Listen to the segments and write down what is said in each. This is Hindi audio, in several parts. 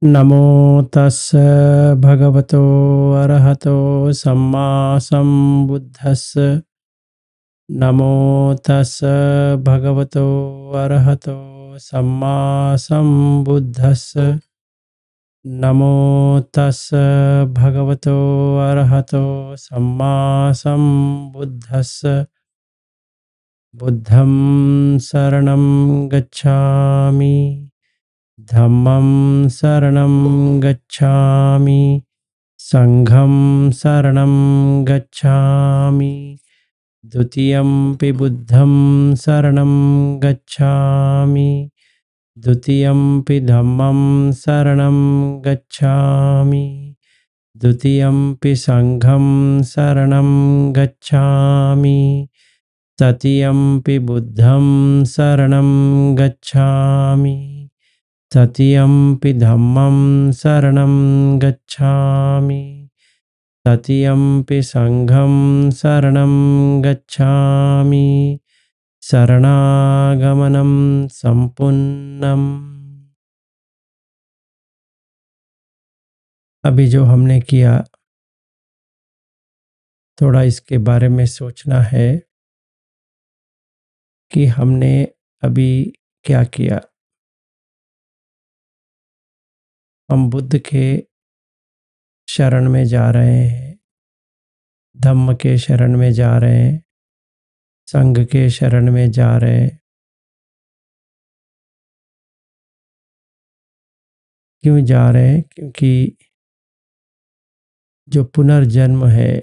नमो तस्स भगवतो अरहतो सम्मा सम्बुद्धस्स। नमो तस्स भगवतो अरहतो सम्मा सम्बुद्धस्स। नमो तस्स भगवतो अरहतो सम्मा सम्बुद्धस्स। बुद्धं शरणं गच्छामि। धम्मं शरणं गच्छामि। संघं शरणं गच्छामि। द्वितीयंपि बुद्धं शरणं गच्छामि। द्वितीयंपि धम्मं शरणं गच्छामि। द्वितीयंपि संघं शरणं गच्छामि। तृतीयंपि बुद्धं शरणं गच्छामि। तृतीयंपि धम्मं शरणं गच्छामि। तृतीयंपि संघं शरणं गच्छामि। शरणागमनं संपूर्णम्। अभी जो हमने किया, थोड़ा इसके बारे में सोचना है कि हमने अभी क्या किया। हम बुद्ध के शरण में जा रहे हैं, धम्म के शरण में जा रहे हैं, संघ के शरण में जा रहे हैं। क्यों जा रहे हैं? क्योंकि जो पुनर्जन्म है,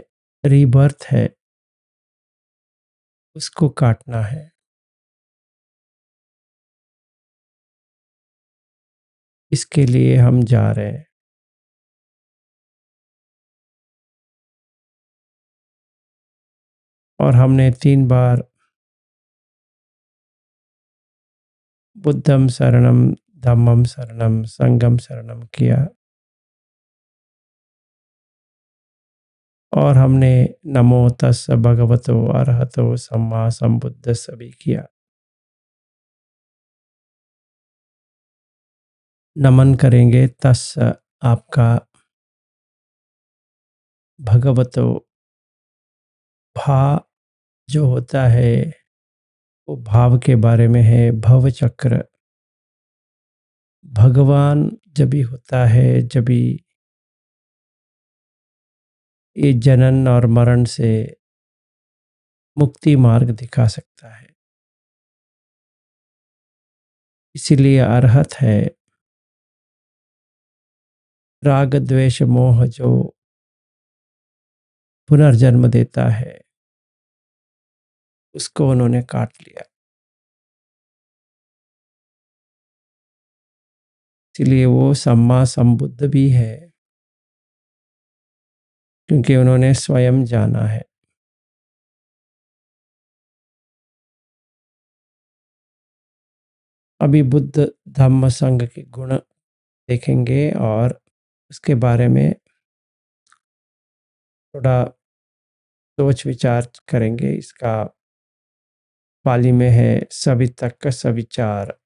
रीबर्थ है, उसको काटना है। इसके लिए हम जा रहे हैं। और हमने 3 बार बुद्धम शरणम, धम्मम शरणम, संघम शरणम किया। और हमने नमो तस्स भगवतो अरहतो सम्मा सम्बुद्धस्स भी किया। नमन करेंगे तस्स, आपका भगवतो, भा जो होता है वो भाव के बारे में है। भव चक्र, भगवान जब भी होता है, जब भी ये जनन और मरण से मुक्ति मार्ग दिखा सकता है। इसीलिए अरहत है। राग द्वेष मोह जो पुनर्जन्म देता है, उसको उन्होंने काट लिया। इसीलिए वो सम्मा संबुद्ध भी है, क्योंकि उन्होंने स्वयं जाना है। अभी बुद्ध धम्म संघ के गुण देखेंगे और उसके बारे में थोड़ा सोच विचार करेंगे। इसका पाली में है सवितक्क सविचार।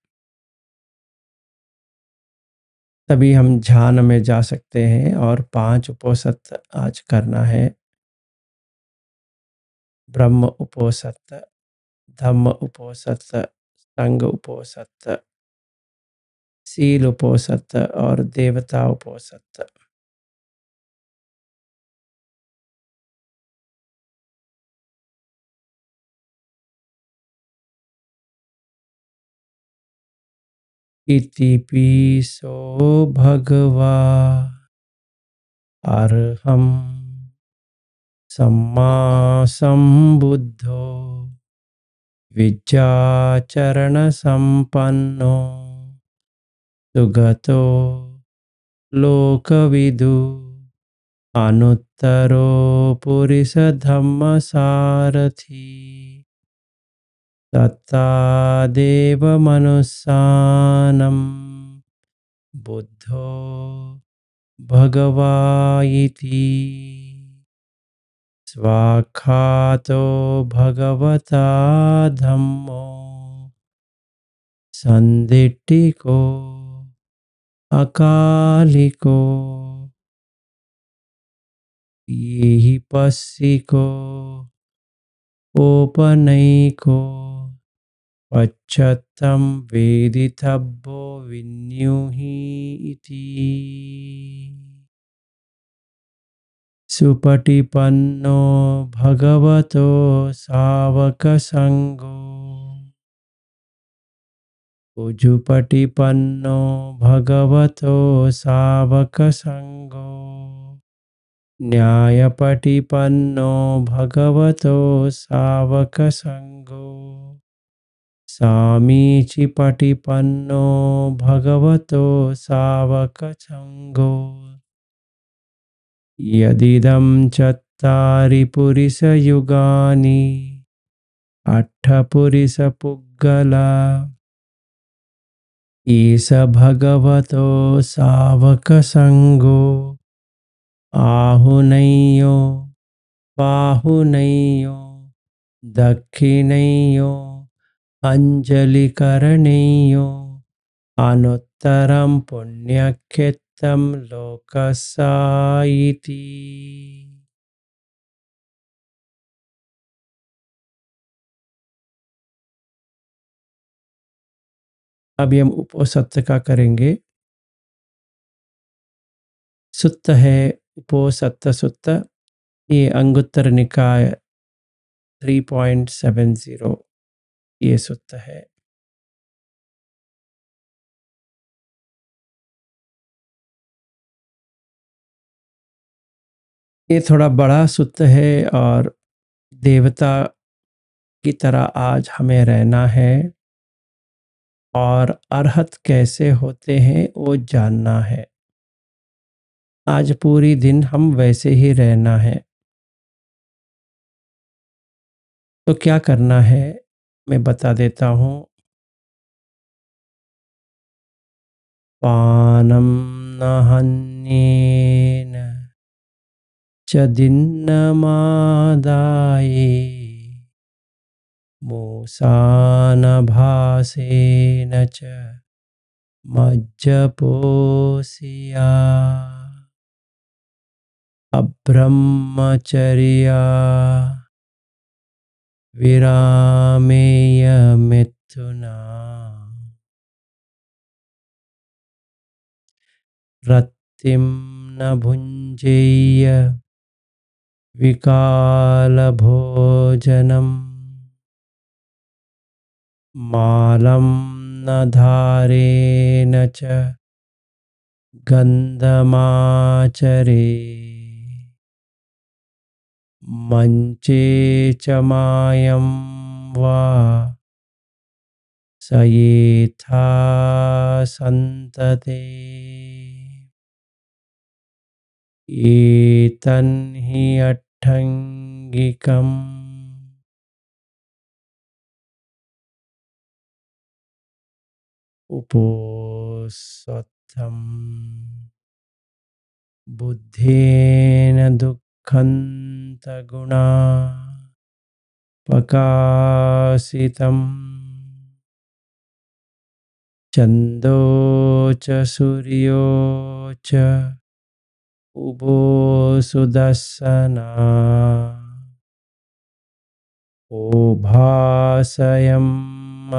तभी हम ध्यान में जा सकते हैं। और 5 उपोसत आज करना है। ब्रह्म उपोसत, धम्म उपोसत, संघ उपोसत, शील उपोसत और देवता उपोसत। इति पीसो भगवा अरहं सम्मा सम्बुद्धो विद्याचरण संपन्नो सुगतो लोकविदु अनुत्तरो पुरुष धम्म सारथी तत्तादेव मनुष्यानं बुद्धो भगवा इति स्वाख्यातो भगवता धम्मो संदिट्ठिको अकालिको येहि पस्सिको ओपनैको पश्चात्तं वेदितव्यो विन्युहि इति। सुपटिपन्नो भगवतो सावकसङ्गो उजुपटिपन्नो भगवतो सावकसङ्गो न्यायपटिपन्नो भगवतो सावकसङ्गो सामीचिपटिपन्नो भगवतो सावकसङ्गो यदिदं चत्तारि पुरिसयुगानि अट्ठपुरिसपुग्गला ईश भगवतो सावकसङ्गो आहुनैयो पाहुनैयो दक्षिणैयो अञ्जलिकरणैयो अनुत्तरं पुण्यक्षेत्रं लोकसायिति। अभी हम उपोसत्त का करेंगे। सुत्त है उपोसत्त सुत्त, ये अंगुत्तर निकाय 3.70 ये सुत्त है। ये थोड़ा बड़ा सुत्त है और देवता की तरह आज हमें रहना है और अरहत कैसे होते हैं वो जानना है। आज पूरी दिन हम वैसे ही रहना है। तो क्या करना है मैं बता देता हूँ। पानं नहन्येन च दिन्नमादाये मूसानभासेन च मज्जपोषिया अब्रह्मचर्या विरामेय मिथुना रत्तिं न भुञ्जेय विकालभोजनम् मालं न धारेण च गन्धमाचरे मञ्चे च मायं वा स येथा सन्तते एतन्हि अट्ठङ्गिकम् उपोसत्थम् बुद्धेन दुःखन्तगुणा प्रकाशितम् चन्दो च सूर्यो च उभो सुदर्शना उभासयम्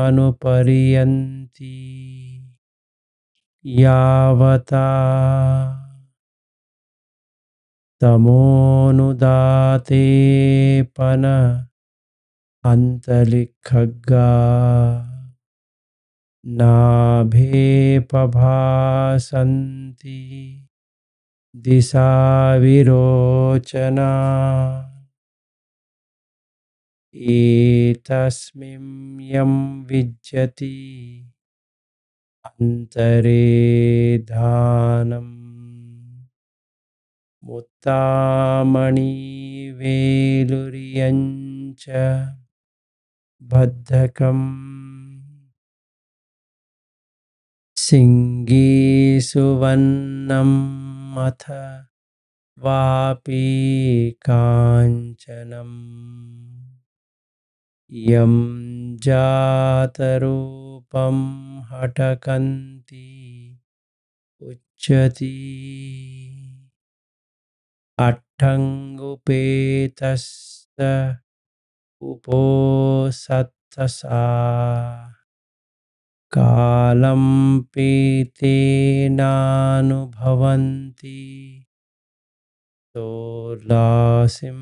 अनुपर्यन्ति यावता तमोनुदाते पन अन्तलिखग्गा नाभेपभासन्ति दिशा विरोचना एतस्मिन् यं विज्जति अन्तरे धानम् मुत्तामणिवेलुर्यञ्च बद्धकम् सिङ्गीषुवन्नम् अथ वापि काञ्चनम् यं जातरूपं हटकन्ति उच्यति। अट्ठङ्गुपेतस्य उपोसत्तसा कालं पीतेनानुभवन्ति सोल्लासिं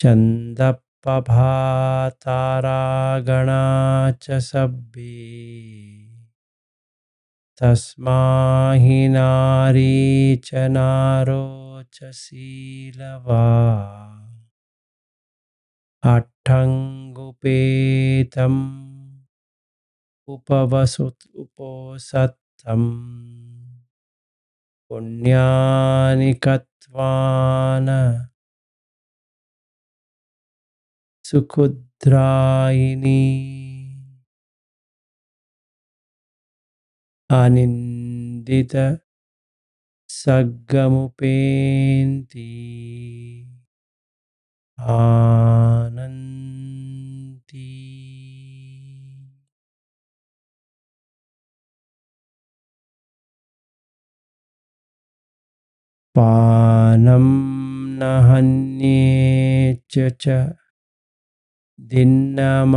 छन्दप्पभातारागणा च सभ्ये तस्मा हि नारी च नारो च शीलवा अट्ठङ्गुपेतम् उपोसत्तं पुण्यानि कत्वान सुखुद्रायिणी अनिन्दित सग्गमुपेन्ति आनन्ति। पानं न हन्येच च दिन्नमादाये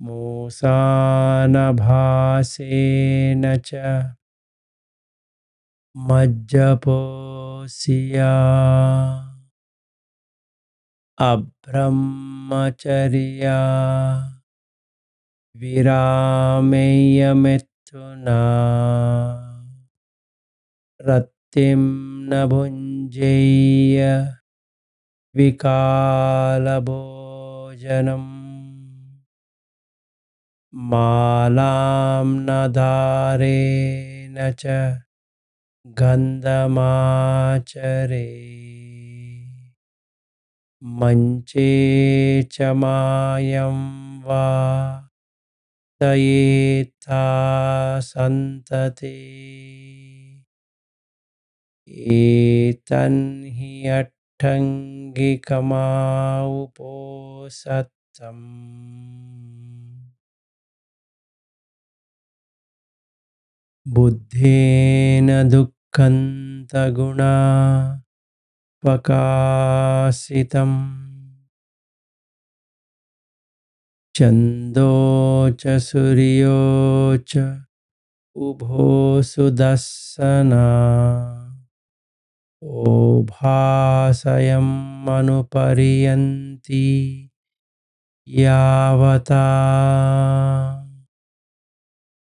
मूसानभासेन च मज्जपोष्या अब्रह्मचर्या विरामेयमिथुना रतिं न भुञ्जेय विकालभोजनम् मालां न धारेण च गन्धमाचरे मञ्चे च मायं वा तयेथा सन्तते एतन्हि अट्ठङ्गिकमा उपोसत्तम् बुद्धेन दुःखन्तगुणा प्रकाशितम् चन्दो च सूर्यो च उभो सुदर्शना ओभासयम् अनुपर्यन्ति यावता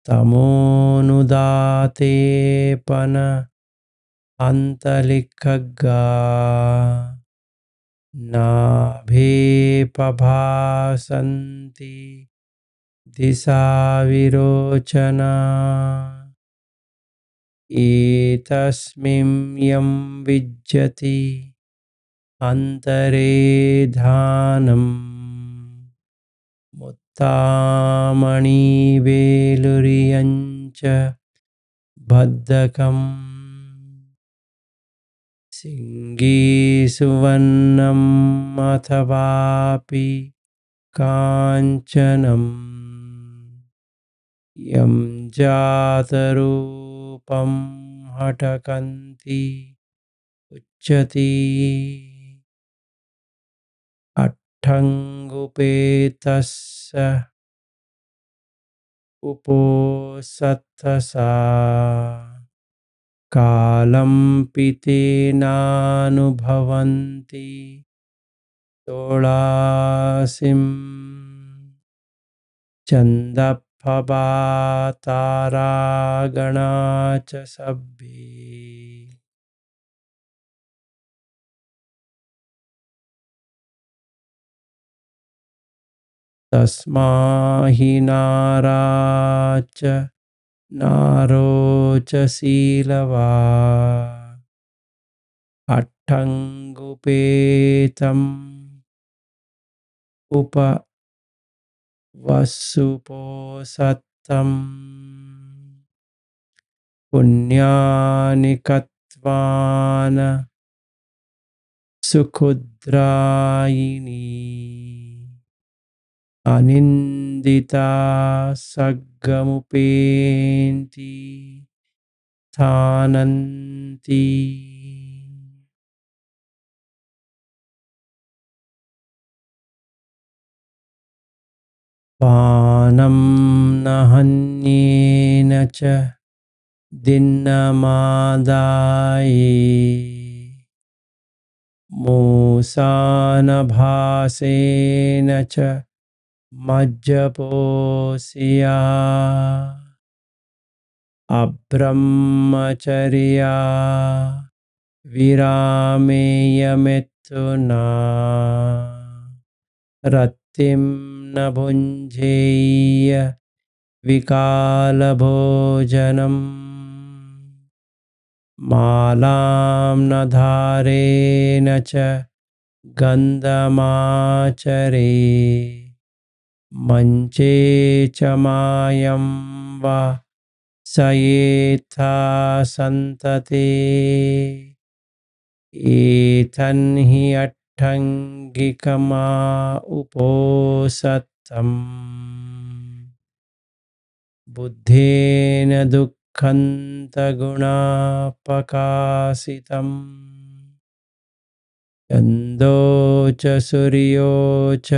तमोनुदाते पन अन्तलिखगा नाभे प्रभासन्ति दिशा विरोचना एतस्मिन् यं विज्जति अन्तरे ध्यानम् मुत्तामणिवेलुरियं च बद्धकम् सिंहीसुवर्णम् अथवापि काञ्चनम् यं जातरूपं हठकन्ति उच्यति। अट्ठङ्गुपेतस्य उपोसत्तसा कालं पीतेनानुभवन्ति सोळासिं छन्दप्पभातारागणा च सभ्ये तस्मा हि नारा च नारो च शीलवा अट्ठङ्गुपेतम् उपवसुपोसत्तं पुण्यानि कत्वान सुखुद्रायिणी अनिन्दित सग्गमुपेन्ति थानन्ति। पानं न हन्येन च दिन्नमादाय मूसानभासेन च मज्जपोष्या अब्रह्मचर्या विरामेयमिथुना रत्तिं न भुञ्जेय विकालभोजनम् मालां न धारेण च गन्धमाचरे मञ्चे च मायं वा सयेथा सन्तते एतन्हि अट्ठङ्गिकमा उपोसत्तम् बुद्धेन दुःखन्तगुणापकाशितम् चन्दो च सूर्यो च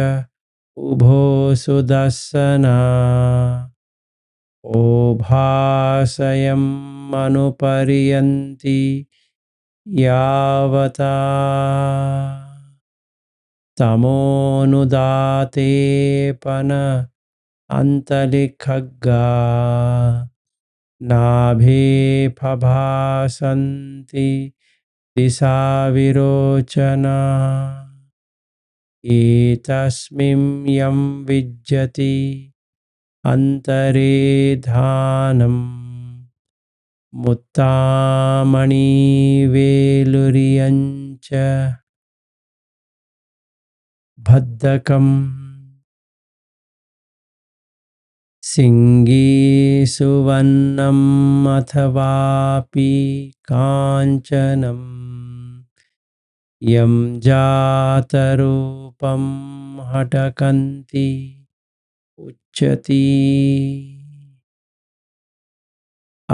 उभो सुदर्शना ओभासयम् अनुपर्यन्ति यावता तमोनुदातेपन अन्तलिखग्गा नाभे फभासन्ति दिशा विरोचना एतस्मिं यं विज्जति अन्तरे धानम् मुत्तामणिवेलुर्यञ्च भद्दकम् सिङ्गीसुवर्णम् अथवापि काञ्चनम् यं जातरूपं हटकन्ति उच्यति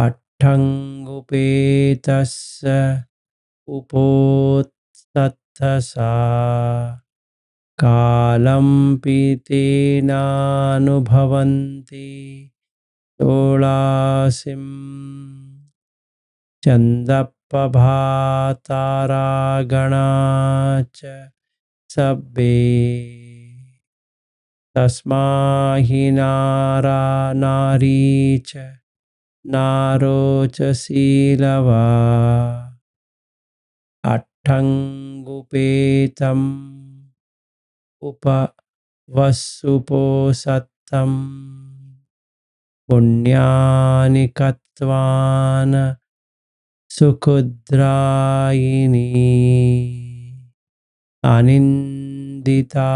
अट्ठङ्गुपेतस्य उपोत्थतसा कालं पीतेनानुभवन्ति षोडाशीं छन्दःप्रभातारागणा च सब्बे तस्मा हि नारा नारी च नारो च शीलवा अट्ठङ्गुपेतम् उपवस्सुपोषत्तम् पुण्यानि कत्वान् सुखुद्रायिणी अनिन्दिता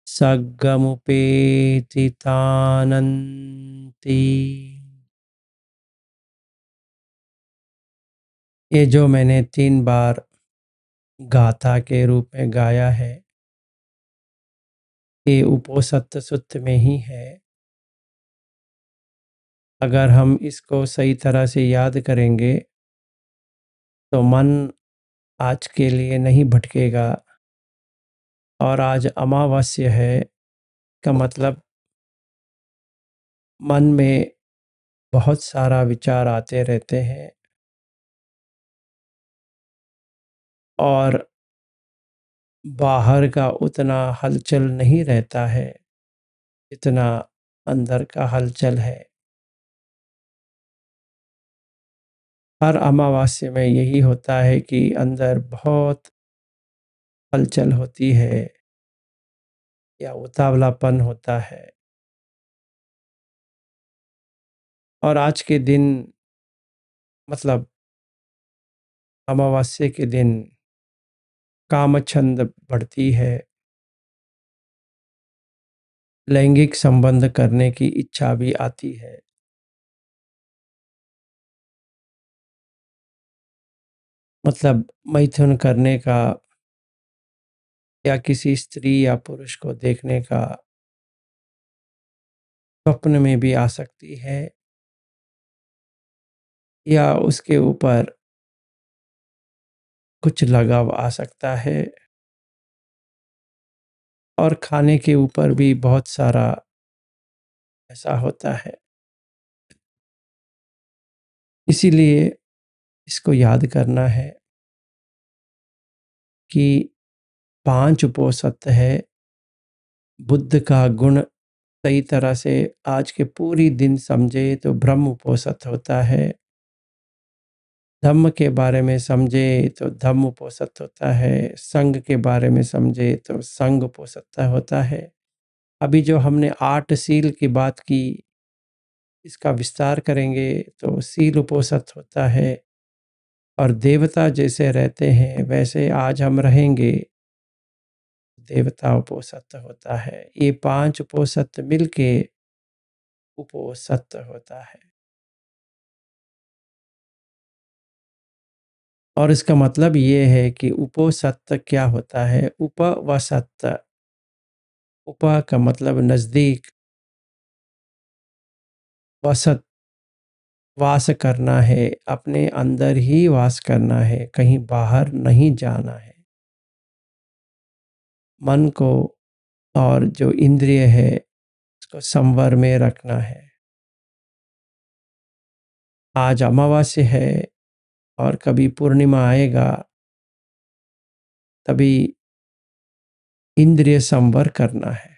सग्गमुपेति तानन्ति। ये जो मैंने 3 बार गाथा के रूप में गाया है, ये उपोषत्त सूत्र में ही है। अगर हम इसको सही तरह से याद करेंगे तो मन आज के लिए नहीं भटकेगा। और आज अमावस्या है का मतलब मन में बहुत सारा विचार आते रहते हैं और बाहर का उतना हलचल नहीं रहता है जितना अंदर का हलचल है। हर अमावस्या में यही होता है कि अंदर बहुत हलचल होती है या उतावलापन होता है। और आज के दिन मतलब अमावस्या के दिन कामछंद बढ़ती है, लैंगिक संबंध करने की इच्छा भी आती है। मतलब मैथुन करने का या किसी स्त्री या पुरुष को देखने का स्वप्न में भी आ सकती है या उसके ऊपर कुछ लगाव आ सकता है, और खाने के ऊपर भी बहुत सारा ऐसा होता है। इसीलिए इसको याद करना है कि 5 उपोषित है। बुद्ध का गुण सही तरह से आज के पूरी दिन समझे तो ब्रह्म उपोषित होता है। धम्म के बारे में समझे तो धम्म उपोषित होता है। संघ के बारे में समझे तो संघ उपोषित होता है। अभी जो हमने 8 सील की बात की, इसका विस्तार करेंगे तो सील उपोषित होता है। और देवता जैसे रहते हैं वैसे आज हम रहेंगे, देवता उपोषित होता है। ये 5 उपोषित मिलके उपोषित होता है। और इसका मतलब ये है कि उपोषित क्या होता है? उपवसत, उप का मतलब नजदीक, वसत वास करना है, अपने अंदर ही वास करना है, कहीं बाहर नहीं जाना है। मन को और जो इंद्रिय है उसको संवर में रखना है। आज अमावास्या है और कभी पूर्णिमा आएगा, तभी इंद्रिय संवर करना है।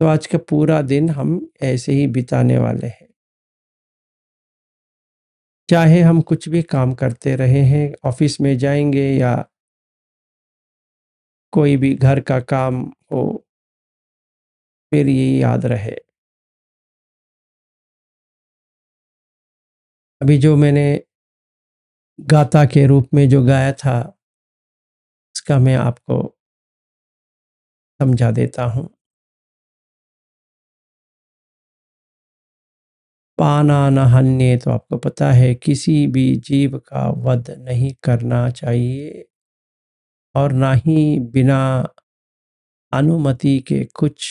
तो आज का पूरा दिन हम ऐसे ही बिताने वाले हैं। चाहे हम कुछ भी काम करते रहे हैं, ऑफिस में जाएंगे या कोई भी घर का काम हो, फिर ये याद रहे। अभी जो मैंने गाता के रूप में जो गाया था, उसका मैं आपको समझा देता हूँ। पाना न हन्ये, तो आपको पता है किसी भी जीव का वध नहीं करना चाहिए और ना ही बिना अनुमति के कुछ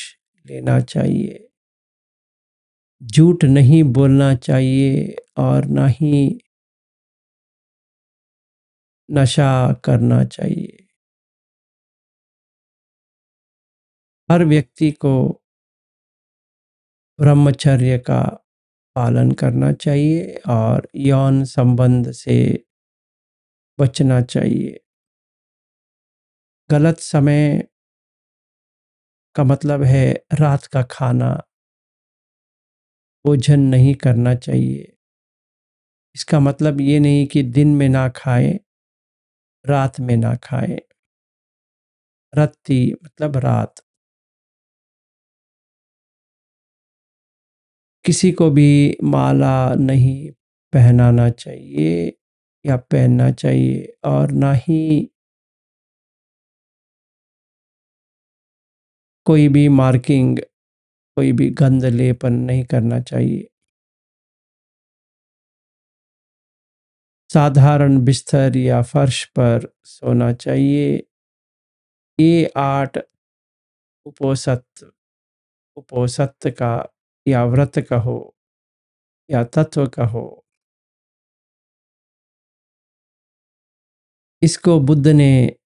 लेना चाहिए। झूठ नहीं बोलना चाहिए और ना ही नशा करना चाहिए। हर व्यक्ति को ब्रह्मचर्य का पालन करना चाहिए और यौन संबंध से बचना चाहिए। गलत समय का मतलब है रात का खाना, भोजन नहीं करना चाहिए। इसका मतलब ये नहीं कि दिन में ना खाएं, रात में ना खाएं। रत्ती मतलब रात। किसी को भी माला नहीं पहनाना चाहिए या पहनना चाहिए, और ना ही कोई भी मार्किंग, कोई भी गंध लेपन नहीं करना चाहिए। साधारण बिस्तर या फर्श पर सोना चाहिए। ये 8 उपोषित, उपोषित का या व्रत कहो या तत्व कहो, इसको बुद्ध ने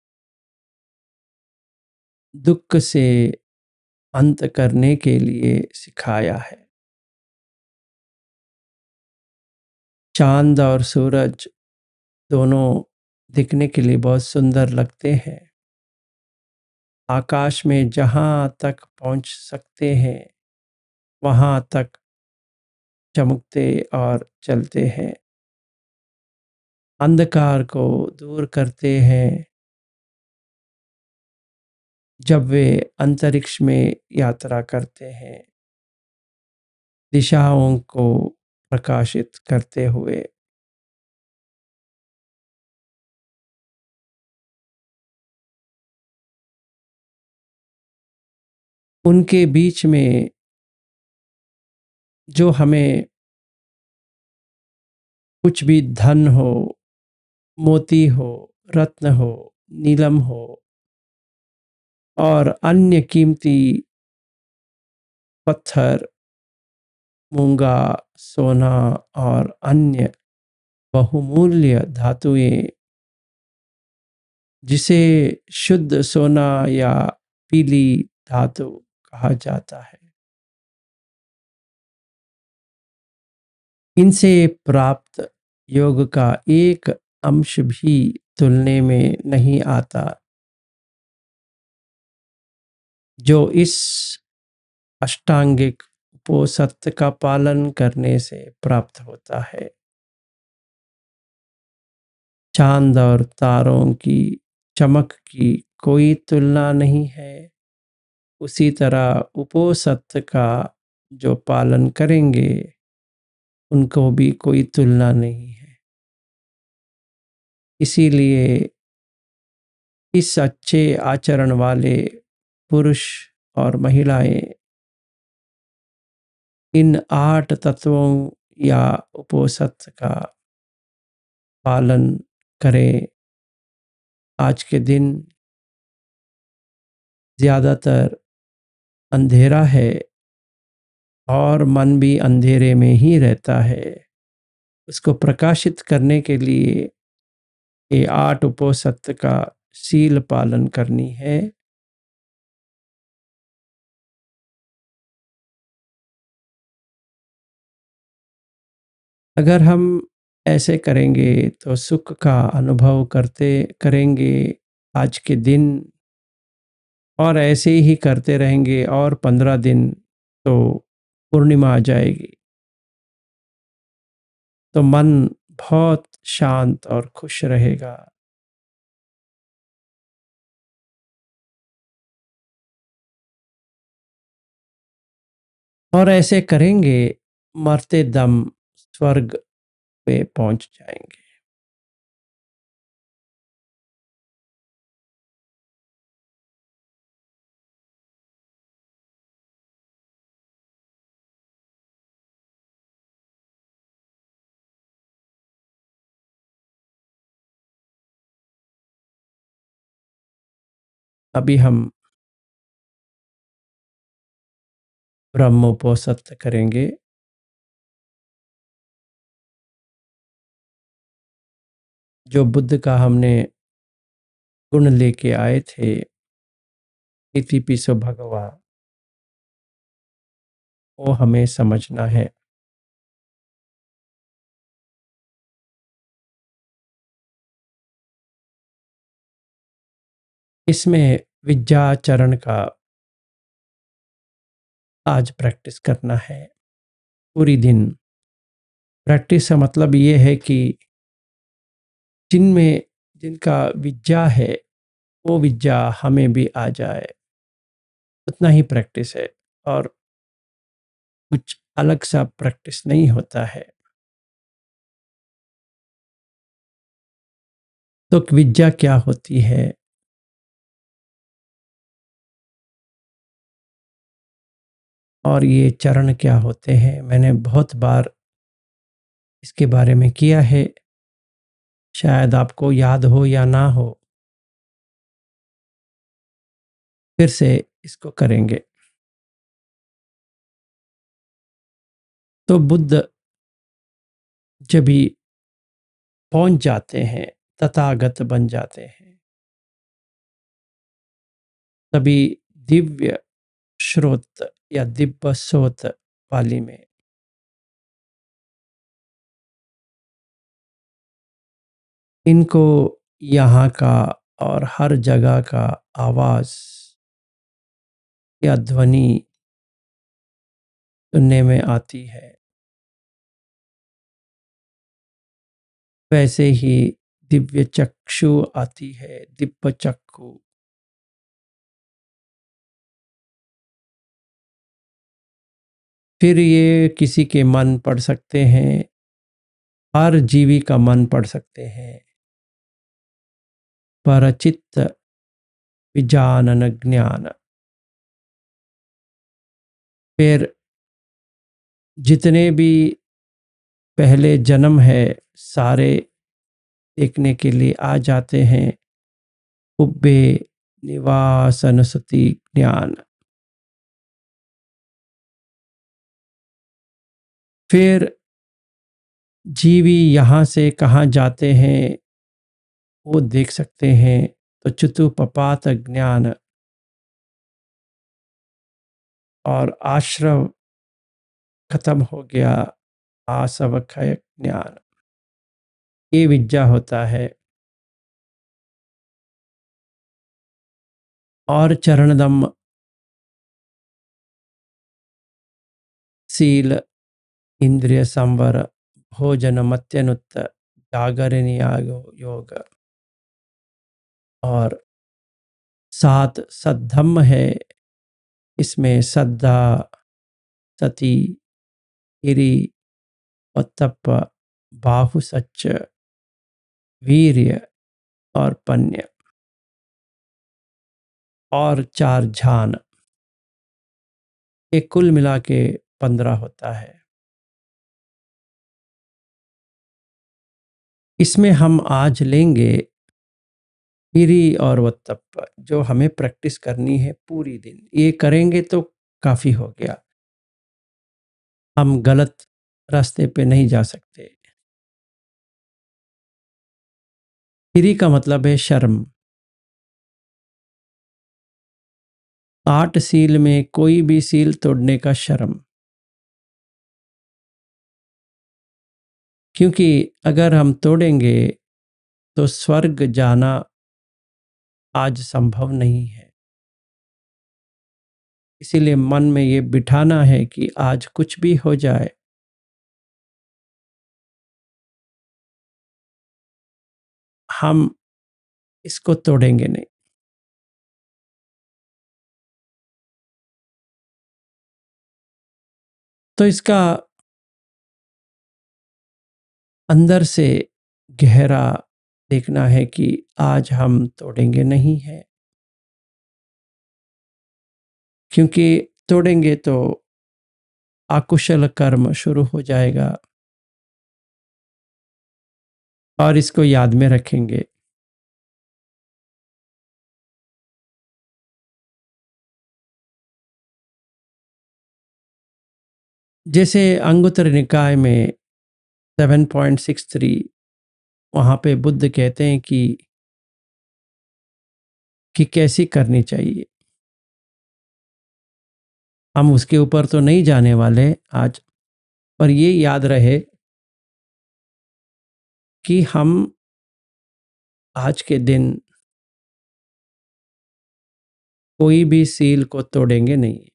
दुख से अंत करने के लिए सिखाया है। चांद और सूरज दोनों दिखने के लिए बहुत सुंदर लगते हैं। आकाश में जहाँ तक पहुँच सकते हैं वहाँ तक चमकते और चलते हैं। अंधकार को दूर करते हैं जब वे अंतरिक्ष में यात्रा करते हैं, दिशाओं को प्रकाशित करते हुए। उनके बीच में जो हमें कुछ भी धन हो, मोती हो, रत्न हो, नीलम हो, और अन्य कीमती पत्थर, मूंगा, सोना और अन्य बहुमूल्य धातुएं, जिसे शुद्ध सोना या पीली धातु कहा जाता है, इनसे प्राप्त योग का एक अंश भी तुलने में नहीं आता, जो इस अष्टांगिक उपोसत का पालन करने से प्राप्त होता है। चांद और तारों की चमक की कोई तुलना नहीं है, उसी तरह उपोसत का जो पालन करेंगे उनको भी कोई तुलना नहीं है। इसीलिए इस अच्छे आचरण वाले पुरुष और महिलाएं इन 8 तत्वों या उपोसत का पालन करें। आज के दिन ज़्यादातर अंधेरा है और मन भी अंधेरे में ही रहता है। उसको प्रकाशित करने के लिए ये 8 उपोसत का शील पालन करनी है। अगर हम ऐसे करेंगे तो सुख का अनुभव करते करेंगे आज के दिन, और ऐसे ही करते रहेंगे और 15 दिन तो पूर्णिमा आ जाएगी, तो मन बहुत शांत और खुश रहेगा। और ऐसे करेंगे मरते दम स्वर्ग पे पहुंच जाएंगे। अभी हम ब्रह्मोपोसत करेंगे। जो बुद्ध का हमने गुण लेके आए थे, इति पिसो भगवा, वो हमें समझना है। इसमें विद्याचरण का आज प्रैक्टिस करना है पूरी दिन। प्रैक्टिस का मतलब ये है कि जिनमें जिनका विद्या है वो विद्या हमें भी आ जाए, उतना ही प्रैक्टिस है, और कुछ अलग सा प्रैक्टिस नहीं होता है। तो विद्या क्या होती है और ये चरण क्या होते हैं, मैंने बहुत बार इसके बारे में किया है, शायद आपको याद हो या ना हो। फिर से इसको करेंगे। तो बुद्ध जब भी पहुंच जाते हैं, तथागत बन जाते हैं, तभी दिव्य श्रोत या दिव्य सोत पाली में इनको यहाँ का और हर जगह का आवाज या ध्वनि सुनने में आती है। वैसे ही दिव्य चक्षु आती है, दिव्य चक्षु। फिर ये किसी के मन पढ़ सकते हैं, हर जीवी का मन पढ़ सकते हैं। परचित्त विजानन ज्ञान। फिर जितने भी पहले जन्म है सारे देखने के लिए आ जाते हैं। उब्बे निवासनुसति ज्ञान। फिर जीवी यहाँ से कहाँ जाते हैं वो देख सकते हैं। तो चतुपपात ज्ञान और आश्रव खत्म हो गया, आसवक्षय ज्ञान, ये विद्या होता है। और चरणदम, सील, इंद्रिय संवर, भोजन मत्यनुत, जागर नियाग योग, और 7 सद्धम्म है। इसमें श्रद्धा, सती, हिरी, उत्तप, बाहुसच, वीर्य और पन्य, और 4 झान, ये कुल मिला के 15 होता है। इसमें हम आज लेंगे हिरी और वत्तप, जो हमें प्रैक्टिस करनी है पूरी दिन। ये करेंगे तो काफी हो गया, हम गलत रास्ते पे नहीं जा सकते। हिरी का मतलब है शर्म। 8 सील में कोई भी सील तोड़ने का शर्म, क्योंकि अगर हम तोड़ेंगे तो स्वर्ग जाना आज संभव नहीं है। इसीलिए मन में ये बिठाना है कि आज कुछ भी हो जाए, हम इसको तोड़ेंगे नहीं। तो इसका अंदर से गहरा देखना है कि आज हम तोड़ेंगे नहीं है, क्योंकि तोड़ेंगे तो अकुशल कर्म शुरू हो जाएगा। और इसको याद में रखेंगे। जैसे अंगुत्तर निकाय में 7.63, वहाँ पे बुद्ध कहते हैं कि कैसी करनी चाहिए। हम उसके ऊपर तो नहीं जाने वाले आज, पर ये याद रहे कि हम आज के दिन कोई भी सील को तोड़ेंगे नहीं।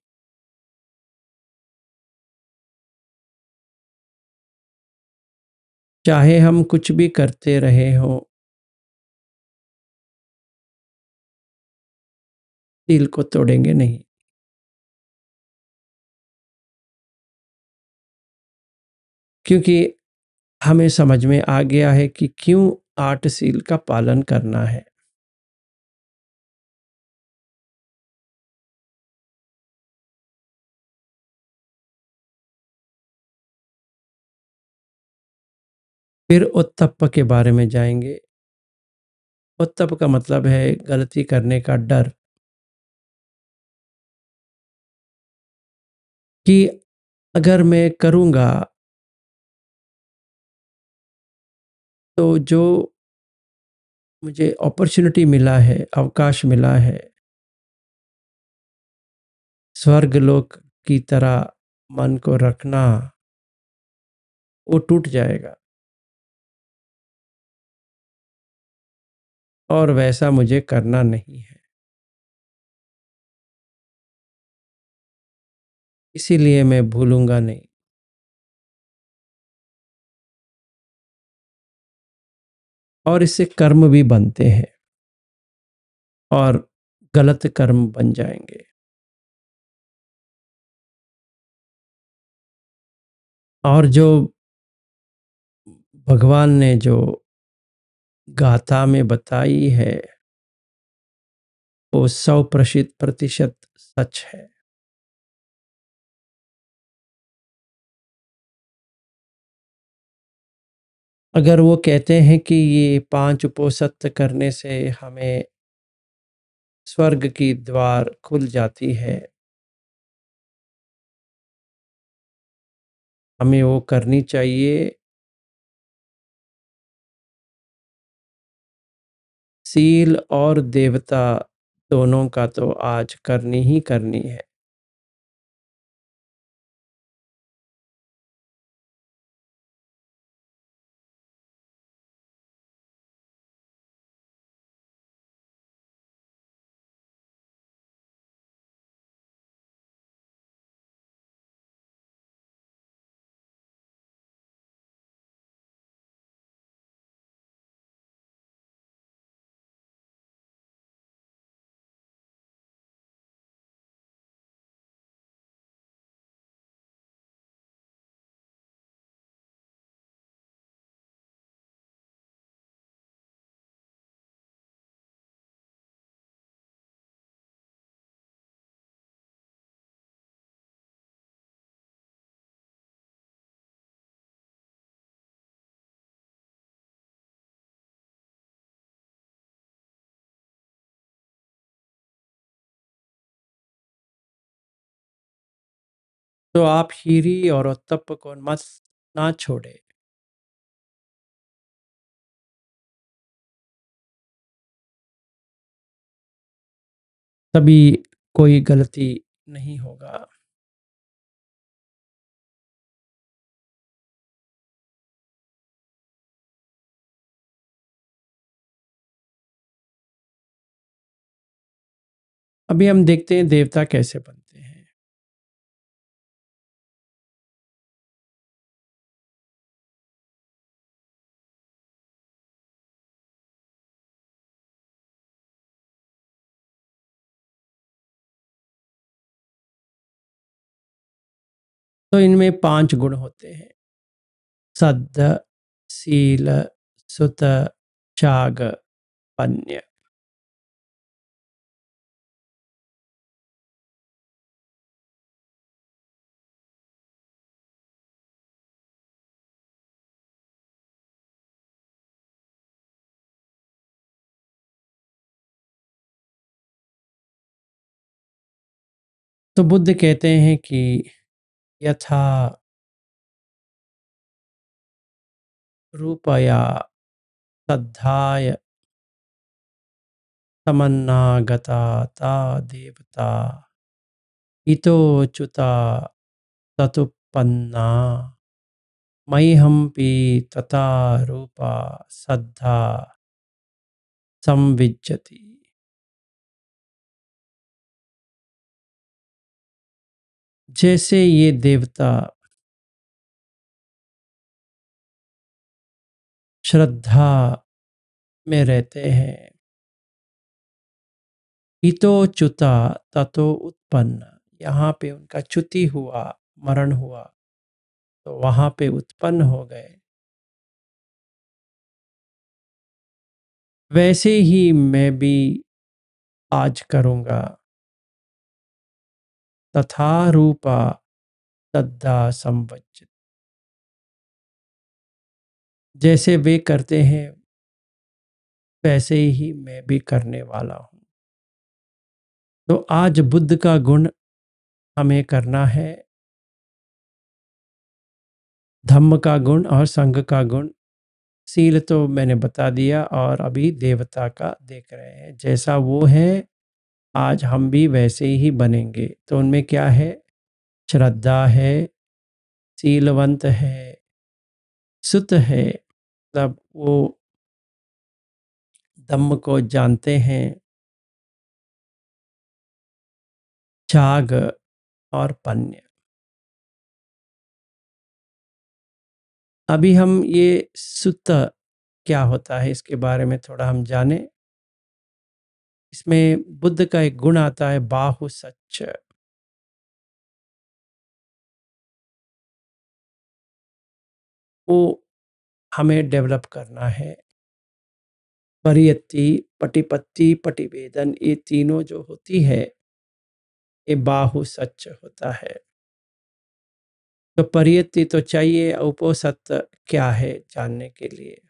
चाहे हम कुछ भी करते रहे हों, सील को तोड़ेंगे नहीं। क्योंकि हमें समझ में आ गया है कि क्यों 8 सील का पालन करना है। फिर उत्तप के बारे में जाएंगे। उत्तप का मतलब है गलती करने का डर, कि अगर मैं करूँगा तो जो मुझे अपॉर्चुनिटी मिला है, अवकाश मिला है, स्वर्गलोक की तरह मन को रखना, वो टूट जाएगा। और वैसा मुझे करना नहीं है। इसीलिए मैं भूलूंगा नहीं। और इससे कर्म भी बनते हैं और गलत कर्म बन जाएंगे। और जो भगवान ने जो गाथा में बताई है, वो 100% सच है। अगर वो कहते हैं कि ये 5 उपोषित करने से हमें स्वर्ग की द्वार खुल जाती है। हमें वो करनी चाहिए। सील और देवता दोनों का तो आज करनी ही करनी है। तो आप हीरी और उत्तप को मत ना छोड़े। तभी कोई गलती नहीं होगा। अभी हम देखते हैं देवता कैसे बनते हैं। तो इनमें 5 गुण होते हैं। सद्ध, सील, सुत, त्याग, पन्य। तो बुद्ध कहते हैं कि यथा रूपया श्रद्धाय तमन्नागता ता देवता इतोच्युता ततुपन्ना मह्यंपि तथा रूपा श्रद्धा संविज्जति। जैसे ये देवता श्रद्धा में रहते हैं, इतोच्युता ततो उत्पन्न, यहाँ पे उनका च्युति हुआ, मरण हुआ, तो वहाँ पे उत्पन्न हो गए। वैसे ही मैं भी आज करूँगा। तथा रूपा तद्दा संवज्जित, जैसे वे करते हैं वैसे ही मैं भी करने वाला हूँ। तो आज बुद्ध का गुण हमें करना है, धम्म का गुण और संघ का गुण। सील तो मैंने बता दिया और अभी देवता का देख रहे हैं। जैसा वो है आज हम भी वैसे ही बनेंगे। तो उनमें क्या है? श्रद्धा है, सीलवंत है, सुत है, मतलब वो धम्म को जानते हैं, त्याग और पन्य। अभी हम ये सुत क्या होता है इसके बारे में थोड़ा हम जाने। इसमें बुद्ध का एक गुण आता है बाहु सच्च। वो हमें डेवलप करना है। परियत्ति, पटिपत्ति, पटिवेदन, ये तीनों जो होती है ये बाहु सच होता है। तो परियत्ति तो चाहिए, उपोसत क्या है जानने के लिए।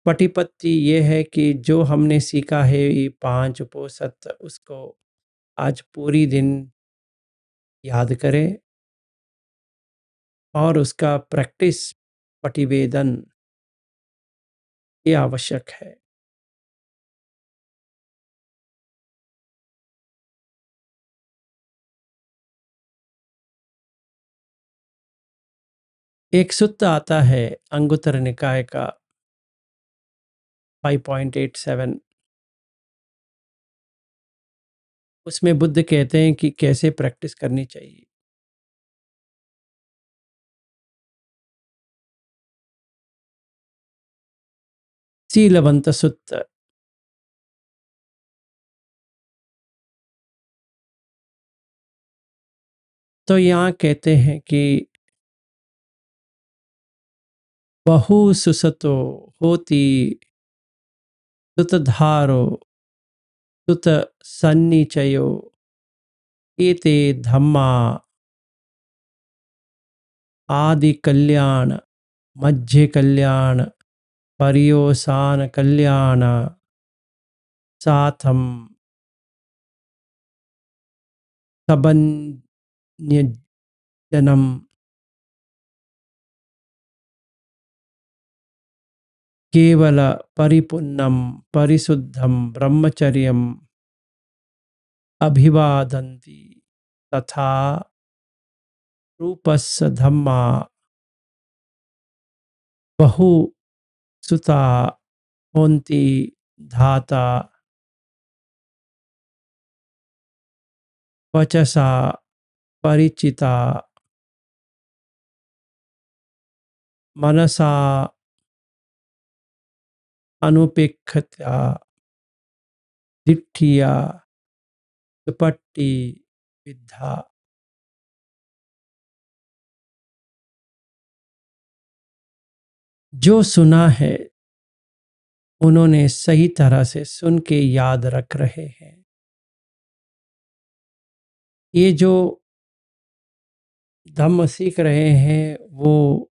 पटिपत्ति ये है कि जो हमने सीखा है ये 5 उपोषित उसको आज पूरी दिन याद करें और उसका प्रैक्टिस पटिवेदन ये आवश्यक है। एक सूत्र आता है अंगुत्तर निकाय का 5.87, उसमें बुद्ध कहते हैं कि कैसे प्रैक्टिस करनी चाहिए। सीलवंत सूत्र। तो यहाँ कहते हैं कि बहु सुसतो होती सुतधारो सुत सन्निचयो एते धम्मा आदि कल्याण मध्य कल्याण पर्योसान कल्याण साथम सबन्यजनम केवल परिपूर्णम परिशुद्धम ब्रह्मचर्यम अभिवादन्ति तथा रूपस्य धम्मा बहु सुता होन्ति धाता वचसा परिचिता मनसा अनुपेक्षिता दिट्ठिया दुपट्टी विद्धा। जो सुना है उन्होंने सही तरह से सुन के याद रख रहे हैं। ये जो धम्म सीख रहे हैं वो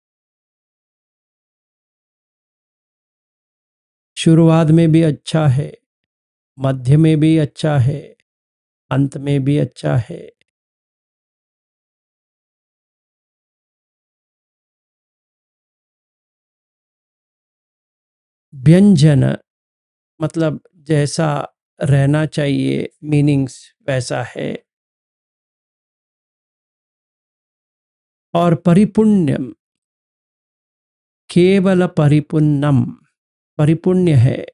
शुरुआत में भी अच्छा है, मध्य में भी अच्छा है, अंत में भी अच्छा है। व्यंजन मतलब जैसा रहना चाहिए, मीनिंग्स वैसा है। और परिपुण्यम केवल परिपुण्यम परिपुण्य है।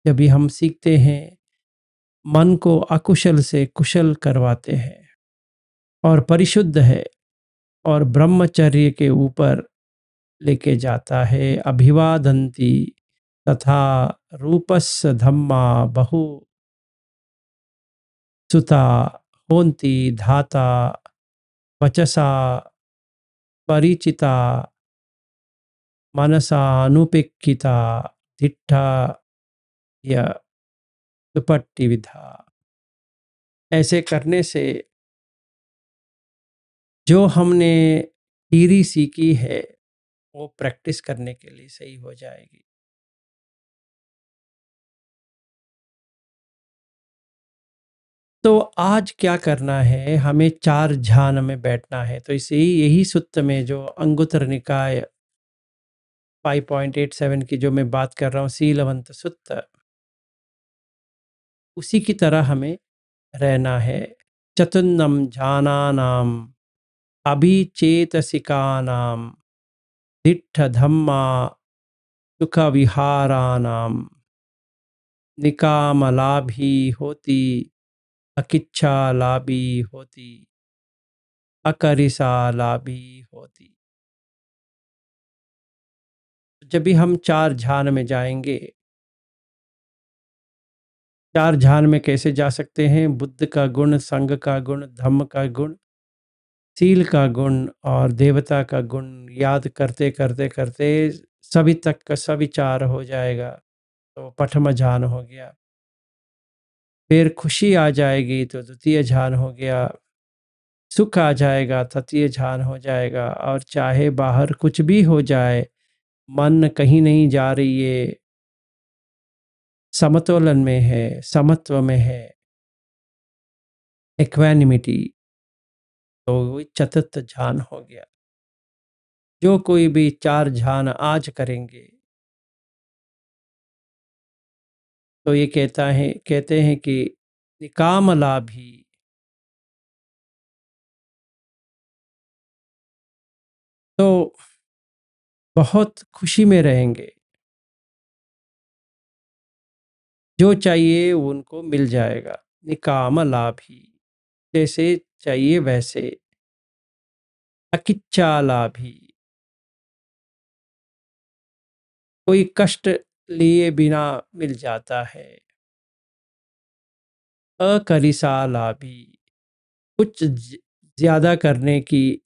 जब भी हम सीखते हैं मन को अकुशल से कुशल करवाते हैं और परिशुद्ध है और ब्रह्मचर्य के ऊपर लेके जाता है। अभिवादन्ति तथा रूपस्य धम्मा बहु सुता होन्ति धाता वचसा परिचिता मनसा अनुपेक्षिता दिट्ठा या दुपट्टी विधा। ऐसे करने से जो हमने थियरी सीखी है वो प्रैक्टिस करने के लिए सही हो जाएगी। तो आज क्या करना है, हमें 4 ध्यान में बैठना है। तो इसे यही सूत्र में जो अंगुत्तर निकाय 5.87 की जो मैं बात कर रहा हूँ सीलवंत सूत्र, उसी की तरह हमें रहना है। चतुर्नम ध्यानानाम अभिचेतसिकानाम दिट्ठ धम्मा सुख विहारानाम निकामलाभी होती अकिच्छा लाभी होती अकरिसा लाभी होती। जब भी हम 4 ध्यान में जाएंगे, 4 ध्यान में कैसे जा सकते हैं? बुद्ध का गुण, संघ का गुण, धम्म का गुण, शील का गुण और देवता का गुण याद करते करते करते सभी तक का सविचार हो जाएगा। तो प्रथम ध्यान हो गया। फिर खुशी आ जाएगी तो द्वितीय ध्यान हो गया। सुख आ जाएगा तृतीय ध्यान हो जाएगा। और चाहे बाहर कुछ भी हो जाए मन कहीं नहीं जा रही है, समतोलन में है, समत्व में है, इक्वानिमिटी, तो वही चतुर्थ ध्यान हो गया। जो कोई भी 4 ध्यान आज करेंगे, तो ये कहते हैं कि निकाम लाभी, तो बहुत खुशी में रहेंगे। जो चाहिए वो उनको मिल जाएगा। निकाम लाभी, जैसे चाहिए वैसे। अकिच्चा लाभी, कोई कष्ट लिए बिना मिल जाता है। अकरिसा लाभी, कुछ ज्यादा करने की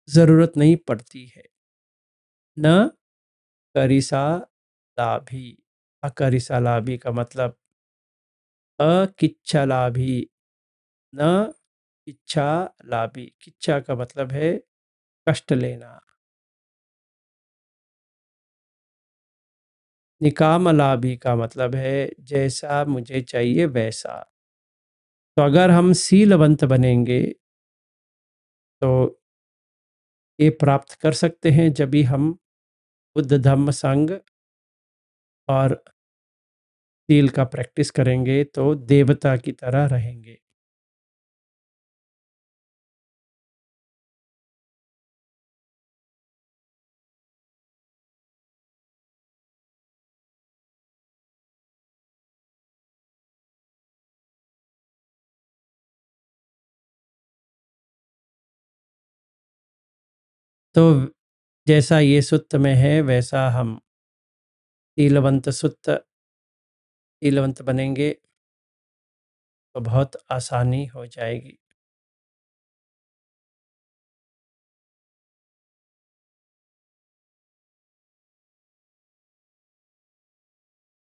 जरूरत नहीं पड़ती है। न करिसा लाभी, अकरिसा लाभी का मतलब अकिच्छा लाभी, न इच्छा लाभी। किच्छा का मतलब है कष्ट लेना। निकाम लाभी का मतलब है जैसा मुझे चाहिए वैसा। तो अगर हम सीलवंत बनेंगे तो ये प्राप्त कर सकते हैं जब भी हम बुद्ध धम्म संघ और सील का प्रैक्टिस करेंगे तो देवता की तरह रहेंगे। तो जैसा ये सुत्त में है वैसा हम शीलवंत बनेंगे तो बहुत आसानी हो जाएगी।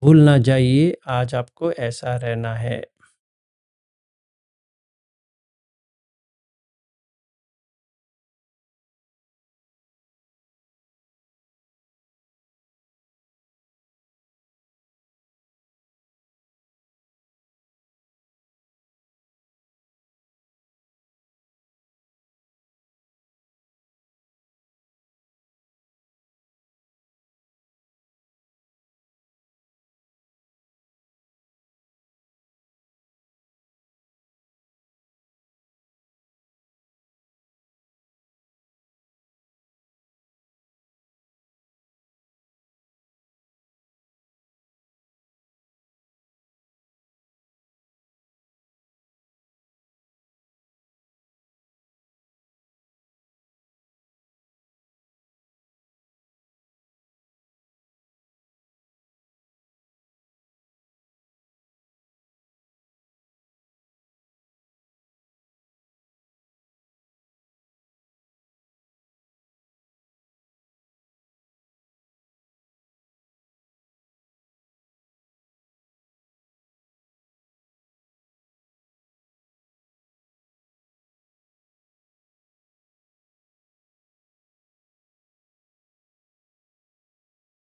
भूल ना जाइए, आज आपको ऐसा रहना है।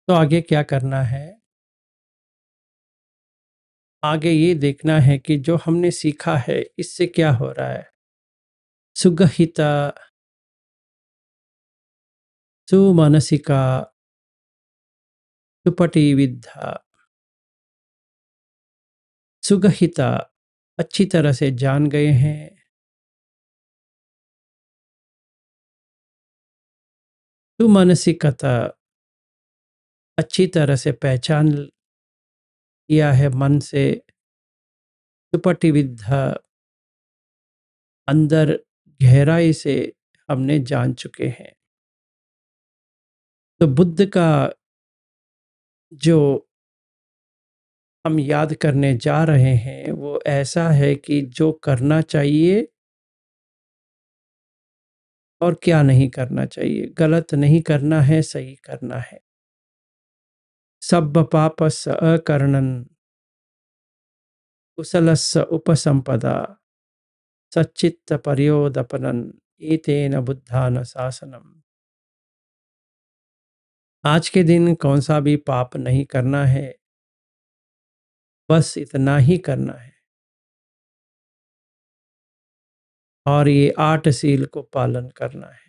तो आगे क्या करना है? आगे ये देखना है कि जो हमने सीखा है इससे क्या हो रहा है। सुगहिता, सुमानसिका, सुपटिविद्या। सुगहिता, अच्छी तरह से जान गए हैं। सुमानसिकता, अच्छी तरह से पहचान किया है मन से। सुपटिविद्या, अंदर गहराई से हमने जान चुके हैं। तो बुद्ध का जो हम याद करने जा रहे हैं वो ऐसा है कि जो करना चाहिए और क्या नहीं करना चाहिए। गलत नहीं करना है, सही करना है। सब्ब पापस्य अकर्णन्, कुशलस्य उपसम्पदा, सच्चित्त पर्योदपनन्, एतेन बुद्धान शासनम्। आज के दिन कौन सा भी पाप नहीं करना है, बस इतना ही करना है और ये 8 सील को पालन करना है।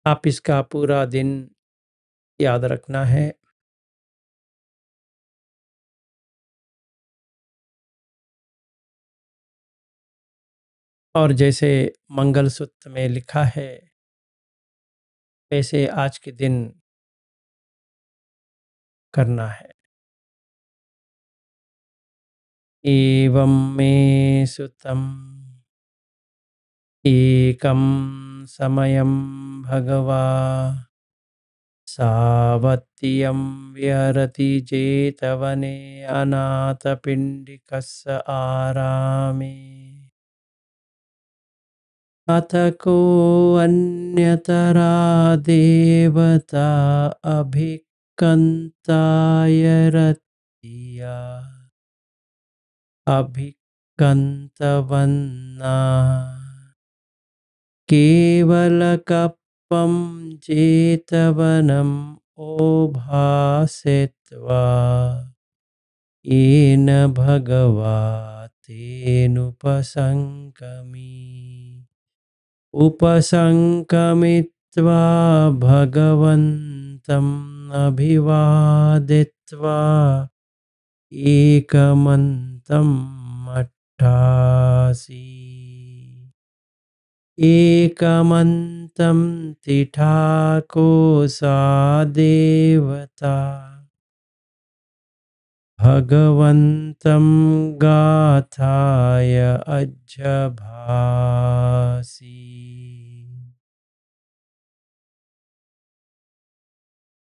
आप इसका पूरा दिन याद रखना है। और जैसे मंगलसूत्र में लिखा है, वैसे आज के दिन करना है। एवं मे सुतम् एकं समयं भगवा सावत्यं विहरति जेतवने अनाथपिण्डिकस्य आरामे। अथ कोऽन्यतरा देवता अभिक्रान्ताय रतिया अभिक्रान्तवन्ना केवलकप्पं जेतवनम् ओभासेत्वा येन भगवा तेनुपसङ्गमी उपसङ्गमित्वा भगवन्तम् अभिवादित्वा एकमन्तम् अट्ठासि एकमन्तं तिठाकोसा देवता भगवन्तं गाथाय अजभासि।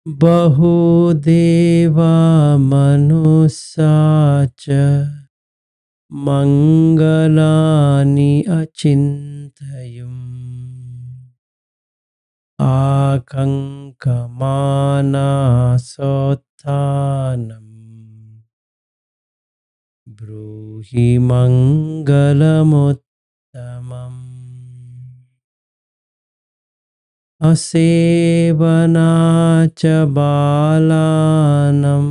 बहुदेवा मनुष्या च मङ्गलानि अचिन्तयम् आकङ्कमानासोत्थानम् ब्रूहि मङ्गलमुत्तमम्। असेवना च बालानां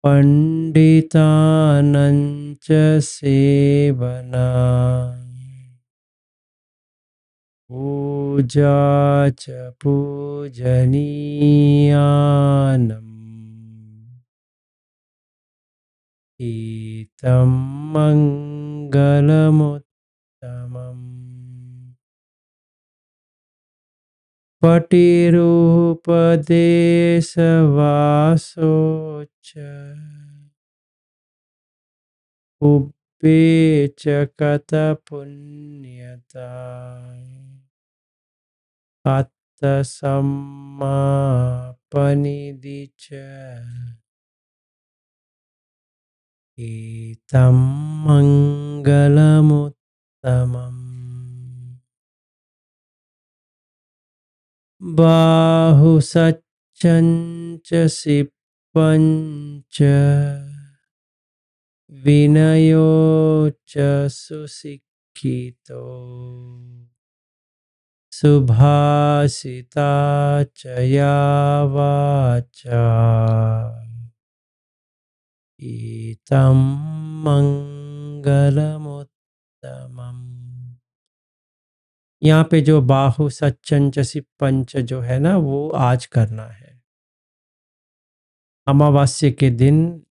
पण्डितानां च सेवना पूजा च पूजनीयानाम् एतं मङ्गलमुत्तमम्। पटिरूपदेशवासो च उभे च कथपुण्यता आत्तसम्मापनिधि च एतं मङ्गलमुत्तमम्। बाहुसज्जं च शिप्पं च विनयो च सुशिक्षितो सुभाषिता च या वाचा एतं मङ्गलमुत्तमम्। यहाँ पे जो बाहु सच्चंच सिपंच जो है ना, वो आज करना है अमावस्या के दिन।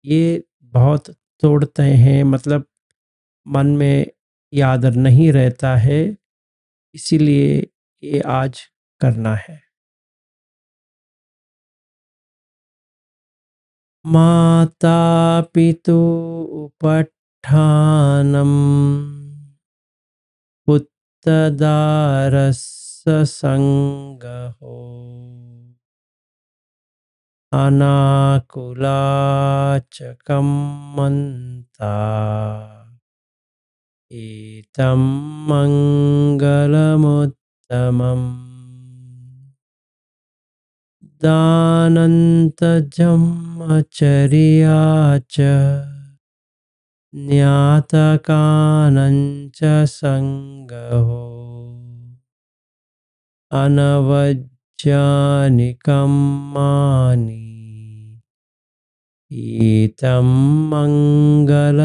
ये बहुत तोड़ते हैं, मतलब मन में याद नहीं रहता है, इसीलिए ये आज करना है। माता पितु उपट्ठानम् पुत्रदारस्य संगहो अनाकुला च कम्मन्ता एतं मङ्गलमुत्तमम् दानन्तजम्मचर्या च ज्ञातकानं च सङ्गहो अनवज्यानि कर्माणि एतं मङ्गलमुत्तमम्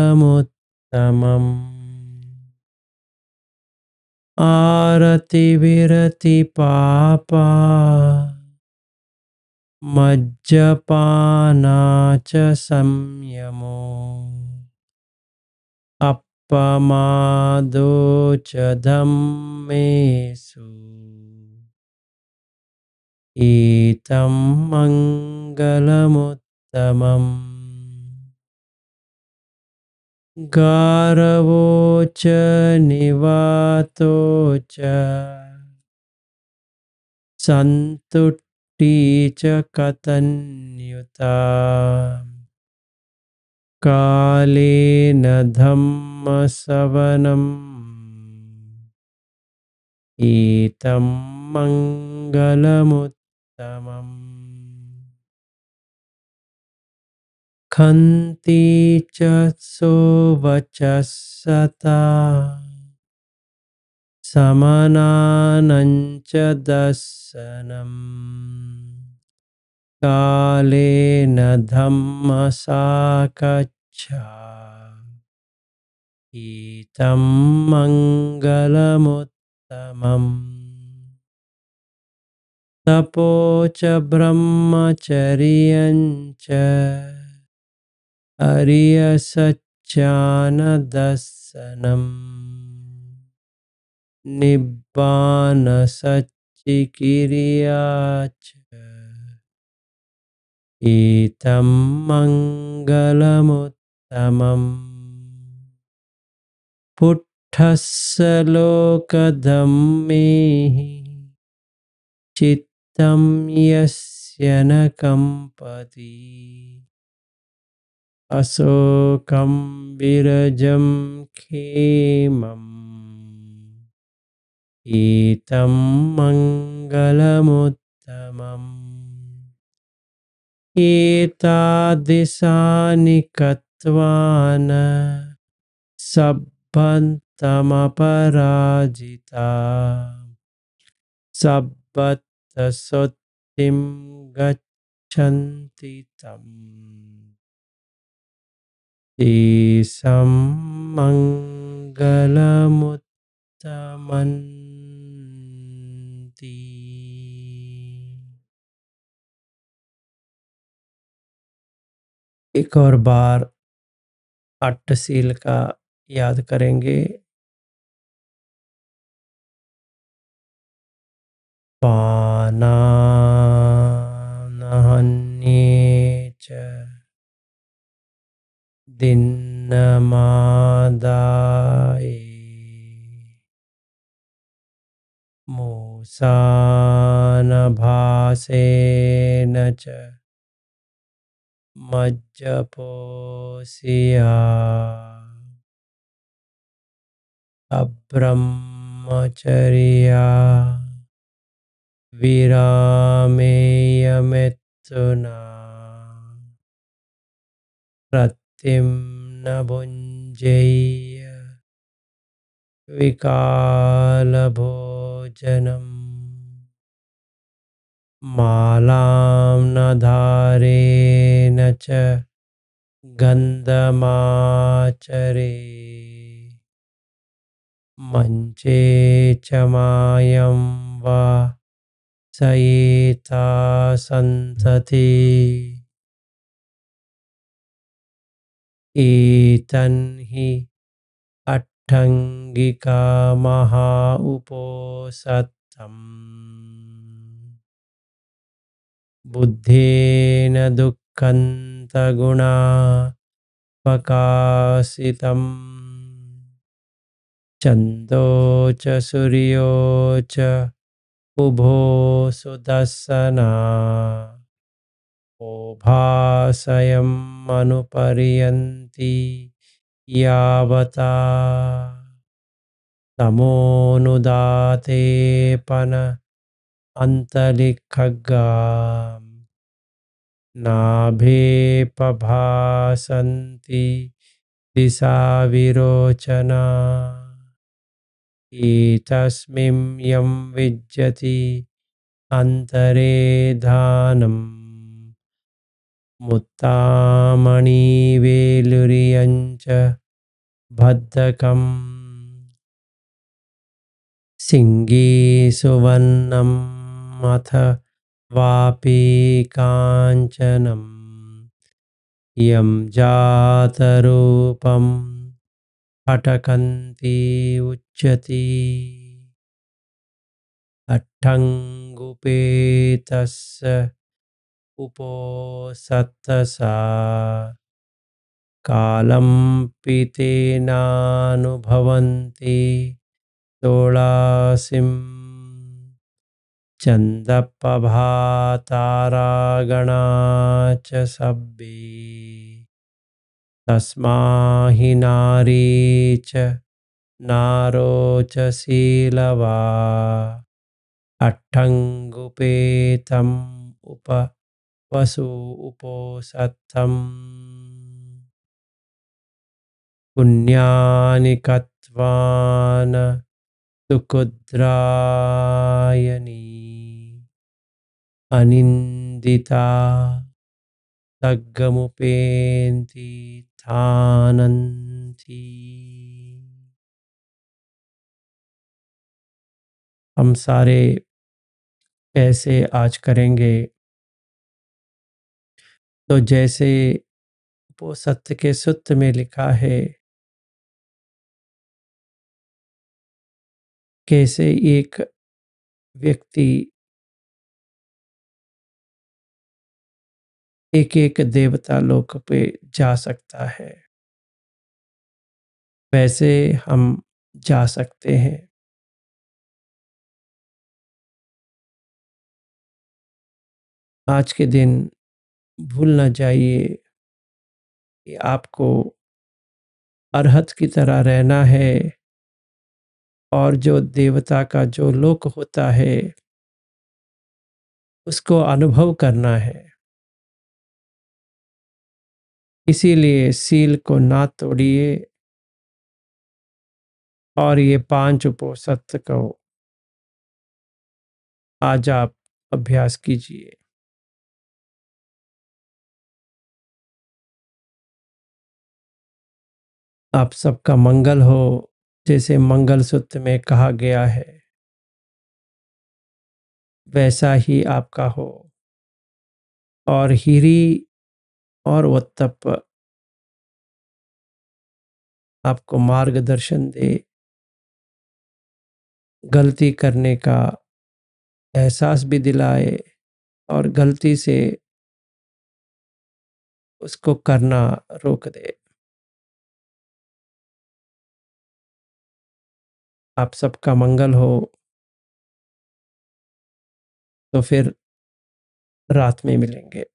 आरतिविरतिपापा मज्जपाना च संयमो अपमादो च धम्मेषु एतं मङ्गलमुत्तमम् गारवो च निवातो च सन्तुष्टि च कथन्युता कालेन धम्मसवनम् एतं मङ्गलमुत्तमम् खन्ति च सोवचस्सता समनानं च दर्शनम् कालेन धम्मसाकच्छा एतं मङ्गलमुत्तमम् तपो च ब्रह्मचर्यं च आर्यसत्यानदर्शनम् निब्बानसच्चिकिर्या च एतं मङ्गलमुत्तमम् पुट्ठस्य लोकधम्मेः चित्तं यस्य न कम्पति अशोकं विरजं क्षेमम् एतं मङ्गलमुत्तमम् एतादृशानि कृत्वान् सब्बन्तमपराजिता सब्बत्र शुद्धिं गच्छन्ति तम् तेषां मङ्गलमुत्तमन्ति। एक और बार अट्टशील का याद करेंगे। पानानहन्ये च दिन्नमादाय मूसानभासेन च मज्जपोषिया अब्रह्मचर्या विरामेयमिथुना रतिं न भुञ्जेय विकालभोजनम् मालां न धारेण च गन्धमाचरे मञ्चे च मायं वा सयेता सन्तति एतन्हि अट्टङ्गिका महा उपोषितम् बुद्धेन दुःखन्तगुणा प्रकाशितम् चन्दो च सूर्यो च उभो सुदर्शना भासयम् अनुपर्यन्ति यावता तमोनुदाते पन अन्तलिखग्गा नाभेपभासन्ति दिशा विरोचना एतस्मिं यं विज्जति अन्तरे धानम् मुत्तामणिवेलुरियञ्च भद्दकम् सिङ्गी सुवर्णम् अथ वापि काञ्चनम् यं जातरूपं फटकन्ती उच्यति अट्टङ्गुपेतस्य उपोसत्तसा कालं पीतेनानुभवन्ति तोळासिं चन्दपभातारागणा च सब्बे तस्मा हि नारी च नारो च शीलवा अट्टङ्गुपेतम् वसु उपोसत्थम् पुण्यानि कत्वान सुकुद्रायणी अनिन्दिता तग्गमुपेन्ति थानन्ति। हम सारे ऐसे आज करेंगे तो जैसे उपनिषद के सूत्र में लिखा है, कैसे एक व्यक्ति एक एक देवता लोक पे जा सकता है, वैसे हम जा सकते हैं। आज के दिन भूल न जाइए कि आपको अरहत की तरह रहना है और जो देवता का जो लोक होता है उसको अनुभव करना है। इसीलिए सील को ना तोड़िए और ये 5 उपोषित को आज आप अभ्यास कीजिए। आप सबका मंगल हो, जैसे मंगल सूत्र में कहा गया है वैसा ही आपका हो और हिरी और वत्तप आपको मार्गदर्शन दे, गलती करने का एहसास भी दिलाए और गलती से उसको करना रोक दे। आप सबका मंगल हो। तो फिर रात में मिलेंगे।